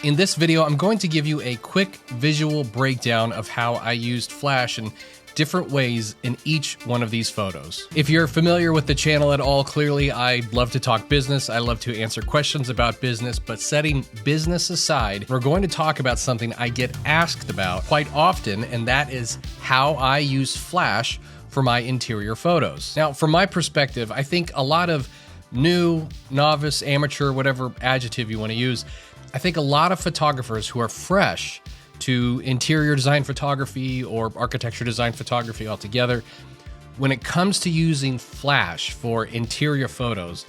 In this video, I'm going to give you a quick visual breakdown of how I used flash in different ways in each one of these photos. If you're familiar with the channel at all, clearly I love to talk business. I love to answer questions about business, but setting business aside, we're going to talk about something I get asked about quite often, and that is how I use flash for my interior photos. Now, from my perspective, I think a lot of new, novice, amateur, whatever adjective you want to use, I think a lot of photographers who are fresh to interior design photography or architecture design photography altogether, when it comes to using flash for interior photos,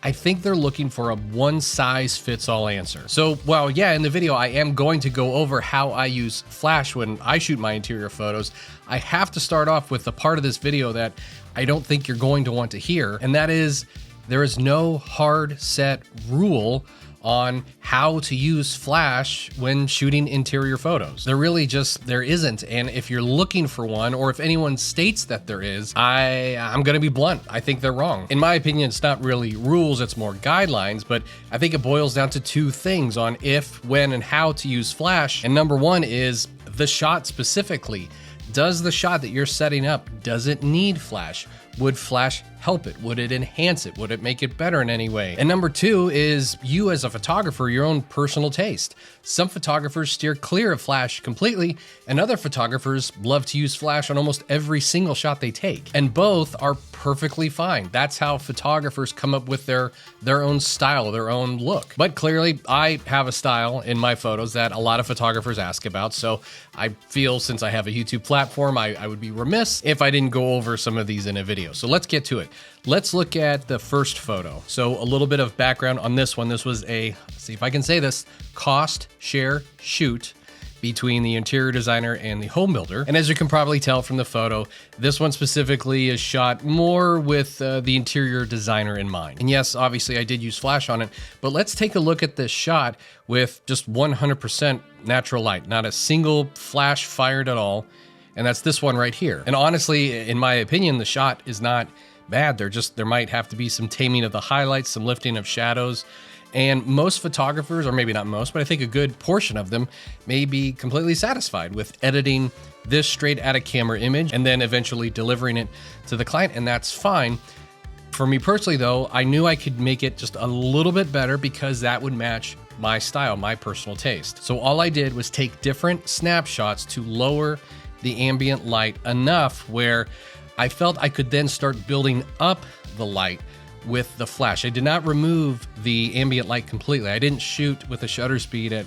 I think they're looking for a one-size-fits-all answer. So while, yeah, in the video, I am going to go over how I use flash when I shoot my interior photos, I have to start off with the part of this video that I don't think you're going to want to hear, and that is there is no hard set rule on how to use flash when shooting interior photos. There isn't. And if you're looking for one, or if anyone states that there is, I'm gonna be blunt. I think they're wrong. In my opinion, it's not really rules, it's more guidelines, but I think it boils down to two things on if, when, and how to use flash. And number one is the shot specifically. Does the shot that you're setting up, does it need flash? Would flash help it? Would it enhance it? Would it make it better in any way? And number two is you as a photographer, your own personal taste. Some photographers steer clear of flash completely, and other photographers love to use flash on almost every single shot they take. And both are perfectly fine. That's how photographers come up with their own style, their own look. But clearly, I have a style in my photos that a lot of photographers ask about, so I feel since I have a YouTube platform, I would be remiss if I didn't go over some of these in a video. So let's get to it. Let's look at the first photo. So a little bit of background on this one. This was a, let's see if I can say this, cost share shoot between the interior designer and the home builder. And as you can probably tell from the photo, this one specifically is shot more with the interior designer in mind. And yes, obviously I did use flash on it, but let's take a look at this shot with just 100% natural light, not a single flash fired at all. And that's this one right here. And honestly, in my opinion, the shot is not bad. There might have to be some taming of the highlights, some lifting of shadows. And most photographers, or maybe not most, but I think a good portion of them may be completely satisfied with editing this straight out of camera image and then eventually delivering it to the client, and that's fine. For me personally though, I knew I could make it just a little bit better because that would match my style, my personal taste. So all I did was take different snapshots to lower the ambient light enough where I felt I could then start building up the light with the flash. I did not remove the ambient light completely. I didn't shoot with a shutter speed at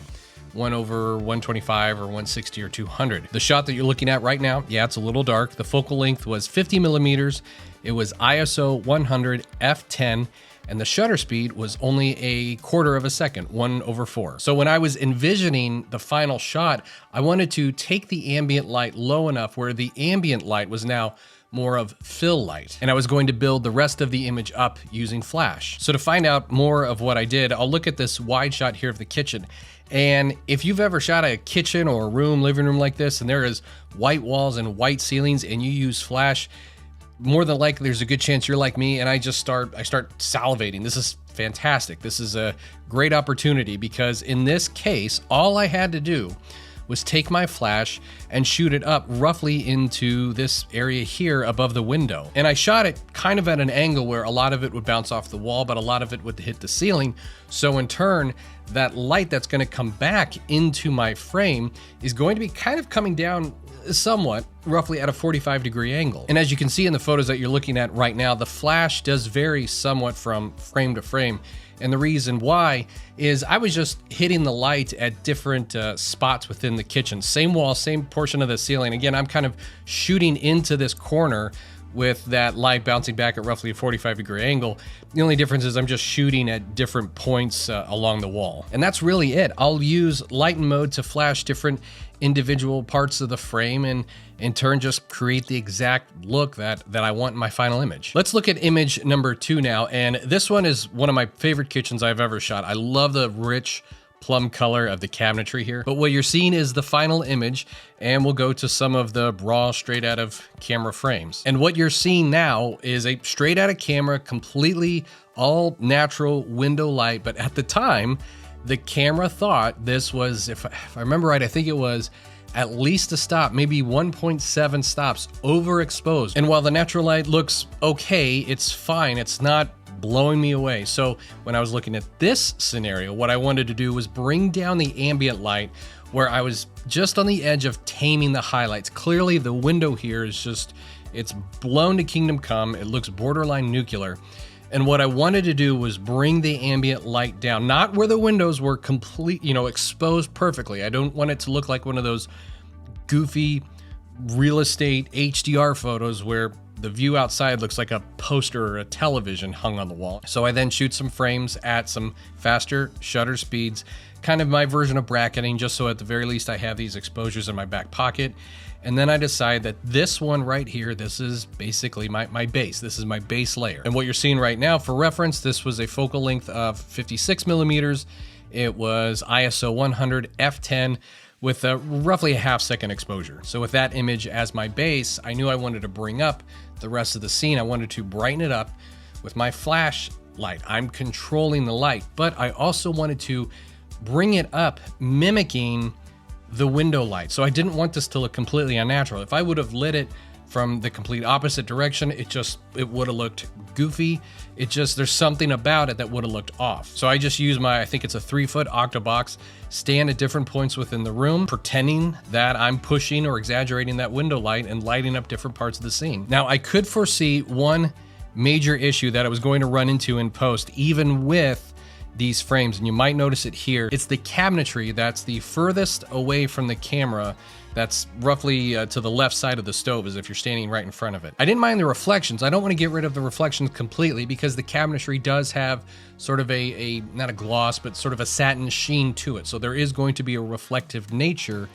1/125 or 160 or 200. The shot that you're looking at right now, yeah, it's a little dark. The focal length was 50 millimeters. It was ISO 100 f10, and the shutter speed was only a quarter of a second, 1/4. So when I was envisioning the final shot, I wanted to take the ambient light low enough where the ambient light was now more of fill light, and I was going to build the rest of the image up using flash. So to find out more of what I did, I'll look at this wide shot here of the kitchen. And if you've ever shot a kitchen or a room, living room like this, and there is white walls and white ceilings and you use flash, more than likely there's a good chance you're like me and I start salivating. This is fantastic. This is a great opportunity because in this case, all I had to do was take my flash and shoot it up roughly into this area here above the window. And I shot it kind of at an angle where a lot of it would bounce off the wall, but a lot of it would hit the ceiling. So in turn, that light that's gonna come back into my frame is going to be kind of coming down somewhat, roughly at a 45-degree angle. And as you can see in the photos that you're looking at right now, the flash does vary somewhat from frame to frame. And the reason why is I was just hitting the light at different spots within the kitchen. Same wall, same portion of the ceiling. Again, I'm kind of shooting into this corner with that light bouncing back at roughly a 45-degree angle. The only difference is I'm just shooting at different points along the wall. And that's really it. I'll use lighten mode to flash different individual parts of the frame and in turn just create the exact look that I want in my final image. Let's look at image number 2 now. And this one is one of my favorite kitchens I've ever shot. I love the rich plum color of the cabinetry here. But what you're seeing is the final image, and we'll go to some of the raw straight out of camera frames. And what you're seeing now is a straight out of camera, completely all natural window light. But at the time, the camera thought this was, if I remember right, I think it was at least a stop, maybe 1.7 stops overexposed. And while the natural light looks okay, it's fine. It's not blowing me away. So when I was looking at this scenario, what I wanted to do was bring down the ambient light where I was just on the edge of taming the highlights. Clearly the window here is just, it's blown to kingdom come. It looks borderline nuclear. And what I wanted to do was bring the ambient light down, not where the windows were complete, exposed perfectly. I don't want it to look like one of those goofy real estate HDR photos where the view outside looks like a poster or a television hung on the wall. So I then shoot some frames at some faster shutter speeds, kind of my version of bracketing, just so at the very least I have these exposures in my back pocket. And then I decide that this one right here, this is basically my base. This is my base layer. And what you're seeing right now, for reference, this was a focal length of 56 millimeters. It was ISO 100 f10 with roughly a half-second exposure. So with that image as my base, I knew I wanted to bring up the rest of the scene. I wanted to brighten it up with my flashlight. I'm controlling the light, but I also wanted to bring it up mimicking the window light. So I didn't want this to look completely unnatural. If I would have lit it from the complete opposite direction, it would have looked goofy. There's something about it that would have looked off. So I just use I think it's a 3-foot Octobox, stand at different points within the room, pretending that I'm pushing or exaggerating that window light and lighting up different parts of the scene. Now I could foresee one major issue that I was going to run into in post, even with these frames, and you might notice it here. It's the cabinetry that's the furthest away from the camera. That's roughly to the left side of the stove, as if you're standing right in front of it. I didn't mind the reflections. I don't want to get rid of the reflections completely because the cabinetry does have sort of a not a gloss, but sort of a satin sheen to it. So there is going to be a reflective nature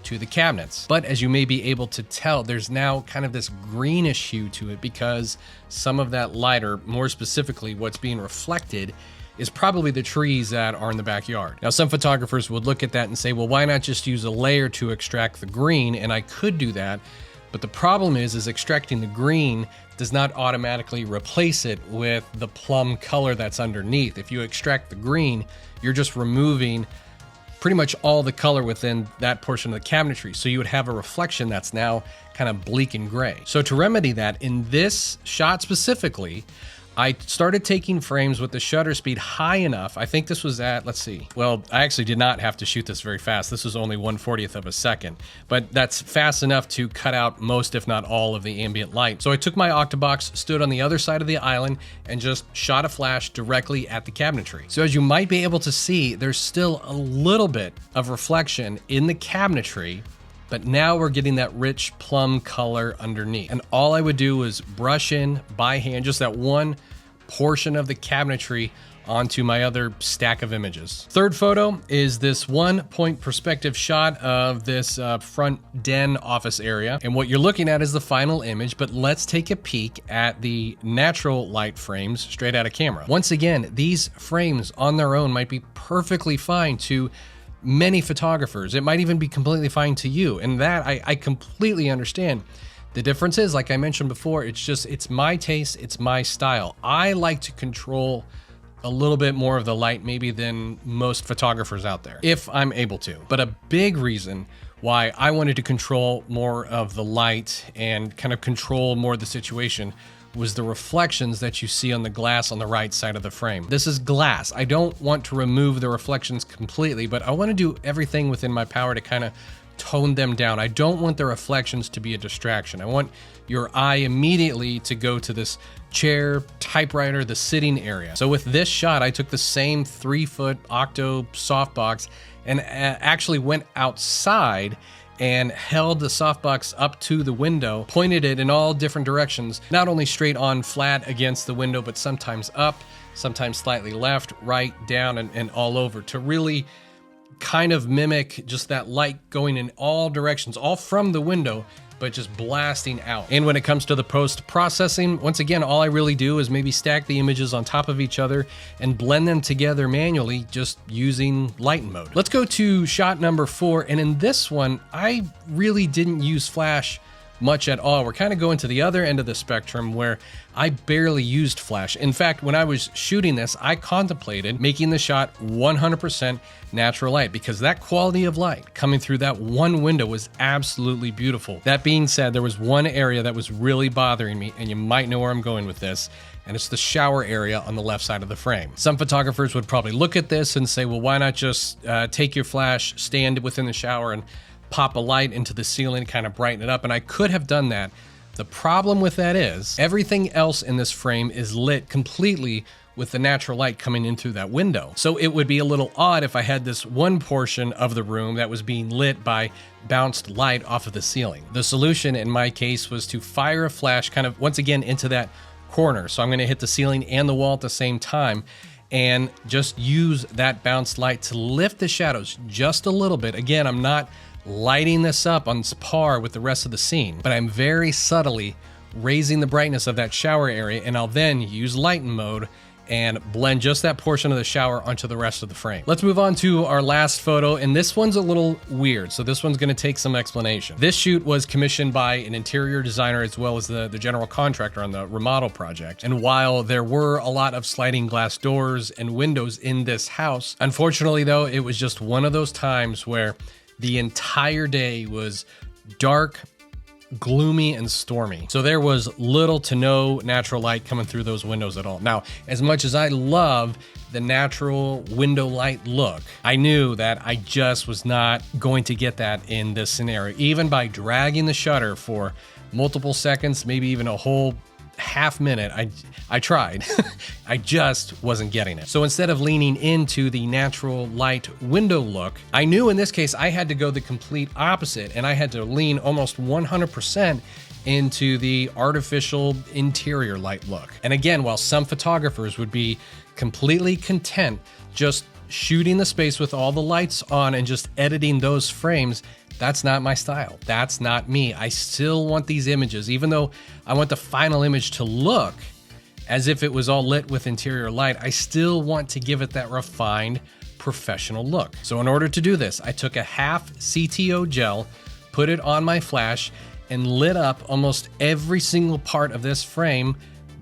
to the cabinets. But as you may be able to tell, there's now kind of this greenish hue to it because some of that light, or more specifically what's being reflected, is probably the trees that are in the backyard. Now, some photographers would look at that and say, well, why not just use a layer to extract the green? And I could do that, but the problem is extracting the green does not automatically replace it with the plum color that's underneath. If you extract the green, you're just removing pretty much all the color within that portion of the cabinetry. So you would have a reflection that's now kind of bleak and gray. So to remedy that, in this shot specifically, I started taking frames with the shutter speed high enough. I think this was at, let's see. Well, I actually did not have to shoot this very fast. This was only 1/40th of a second, but that's fast enough to cut out most, if not all, of the ambient light. So I took my Octobox, stood on the other side of the island, and just shot a flash directly at the cabinetry. So as you might be able to see, there's still a little bit of reflection in the cabinetry, but now we're getting that rich plum color underneath. And all I would do was brush in by hand, just that one portion of the cabinetry onto my other stack of images. Third photo is this 1-point perspective shot of this front den office area. And what you're looking at is the final image, but let's take a peek at the natural light frames straight out of camera. Once again, these frames on their own might be perfectly fine to many photographers. It might even be completely fine to you. And that I completely understand. The difference is, like I mentioned before, it's my taste, it's my style. I like to control a little bit more of the light maybe than most photographers out there, if I'm able to. But a big reason why I wanted to control more of the light and kind of control more of the situation was the reflections that you see on the glass on the right side of the frame. This is glass. I don't want to remove the reflections completely, but I want to do everything within my power to kind of tone them down. I don't want the reflections to be a distraction. I want your eye immediately to go to this chair, typewriter, the sitting area. So with this shot, I took the same 3-foot Octo softbox and actually went outside and held the softbox up to the window, pointed it in all different directions, not only straight on flat against the window, but sometimes up, sometimes slightly left, right, down, and all over, to really kind of mimic just that light going in all directions, all from the window, but just blasting out. And when it comes to the post-processing, once again, all I really do is maybe stack the images on top of each other and blend them together manually, just using lighten mode. Let's go to shot number 4. And in this one, I really didn't use flash much at all. We're kind of going to the other end of the spectrum where I barely used flash. In fact, when I was shooting this, I contemplated making the shot 100% natural light because that quality of light coming through that one window was absolutely beautiful. That being said, there was one area that was really bothering me, and you might know where I'm going with this, and it's the shower area on the left side of the frame. Some photographers would probably look at this and say, well, why not just take your flash, stand within the shower, and pop a light into the ceiling, kind of brighten it up, and I could have done that. The problem with that is everything else in this frame is lit completely with the natural light coming in through that window. So it would be a little odd if I had this one portion of the room that was being lit by bounced light off of the ceiling. The solution in my case was to fire a flash kind of once again into that corner. So I'm going to hit the ceiling and the wall at the same time and just use that bounced light to lift the shadows just a little bit. Again, I'm not lighting this up on par with the rest of the scene, but I'm very subtly raising the brightness of that shower area, and I'll then use lighten mode and blend just that portion of the shower onto the rest of the frame. Let's move on to our last photo, and this one's a little weird, so this one's gonna take some explanation. This shoot was commissioned by an interior designer as well as the general contractor on the remodel project, and while there were a lot of sliding glass doors and windows in this house, unfortunately though, it was just one of those times where the entire day was dark, gloomy, and stormy. So there was little to no natural light coming through those windows at all. Now, as much as I love the natural window light look, I knew that I just was not going to get that in this scenario. Even by dragging the shutter for multiple seconds, maybe even a whole half minute, I tried. I just wasn't getting it. So instead of leaning into the natural light window look, I knew in this case I had to go the complete opposite, and I had to lean almost 100% into the artificial interior light look. And again, while some photographers would be completely content just shooting the space with all the lights on and just editing those frames, that's not my style. That's not me. I still want these images, even though I want the final image to look as if it was all lit with interior light, I still want to give it that refined, professional look. So in order to do this, I took a half CTO gel, put it on my flash, and lit up almost every single part of this frame,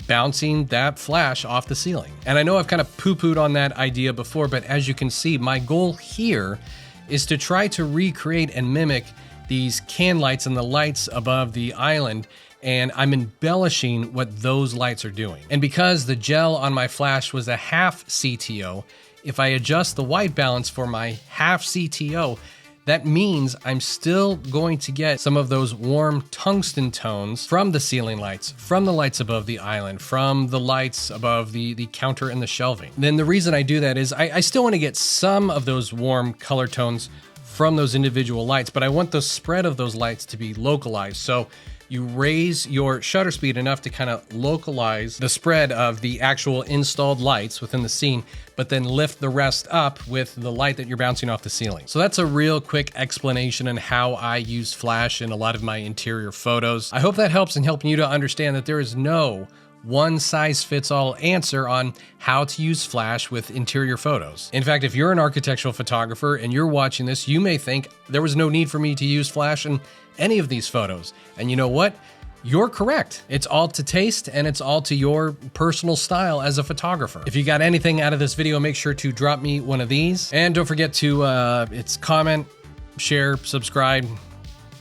bouncing that flash off the ceiling. And I know I've kind of poo-pooed on that idea before, but as you can see, my goal here is to try to recreate and mimic these can lights and the lights above the island, and I'm embellishing what those lights are doing. And because the gel on my flash was a half CTO, if I adjust the white balance for my half CTO, that means I'm still going to get some of those warm tungsten tones from the ceiling lights, from the lights above the island, from the lights above the counter and the shelving. Then the reason I do that is I still want to get some of those warm color tones from those individual lights, but I want the spread of those lights to be localized. So you raise your shutter speed enough to kind of localize the spread of the actual installed lights within the scene, but then lift the rest up with the light that you're bouncing off the ceiling. So that's a real quick explanation on how I use flash in a lot of my interior photos. I hope that helps in helping you to understand that there is no one-size-fits-all answer on how to use flash with interior photos. In fact, if you're an architectural photographer and you're watching this, you may think there was no need for me to use flash in any of these photos. And you know what? You're correct. It's all to taste and it's all to your personal style as a photographer. If you got anything out of this video, make sure to drop me one of these. And don't forget to comment, share, subscribe.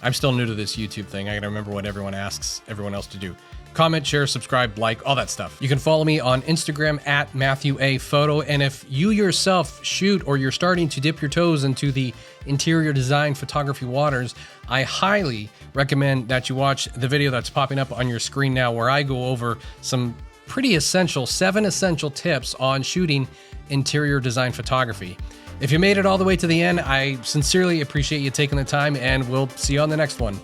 I'm still new to this YouTube thing. I gotta remember what everyone asks everyone else to do. Comment, share, subscribe, like, all that stuff. You can follow me on Instagram at Matthew A. Photo. And if you yourself shoot or you're starting to dip your toes into the interior design photography waters, I highly recommend that you watch the video that's popping up on your screen now, where I go over some pretty essential, 7 essential tips on shooting interior design photography. If you made it all the way to the end, I sincerely appreciate you taking the time, and we'll see you on the next one.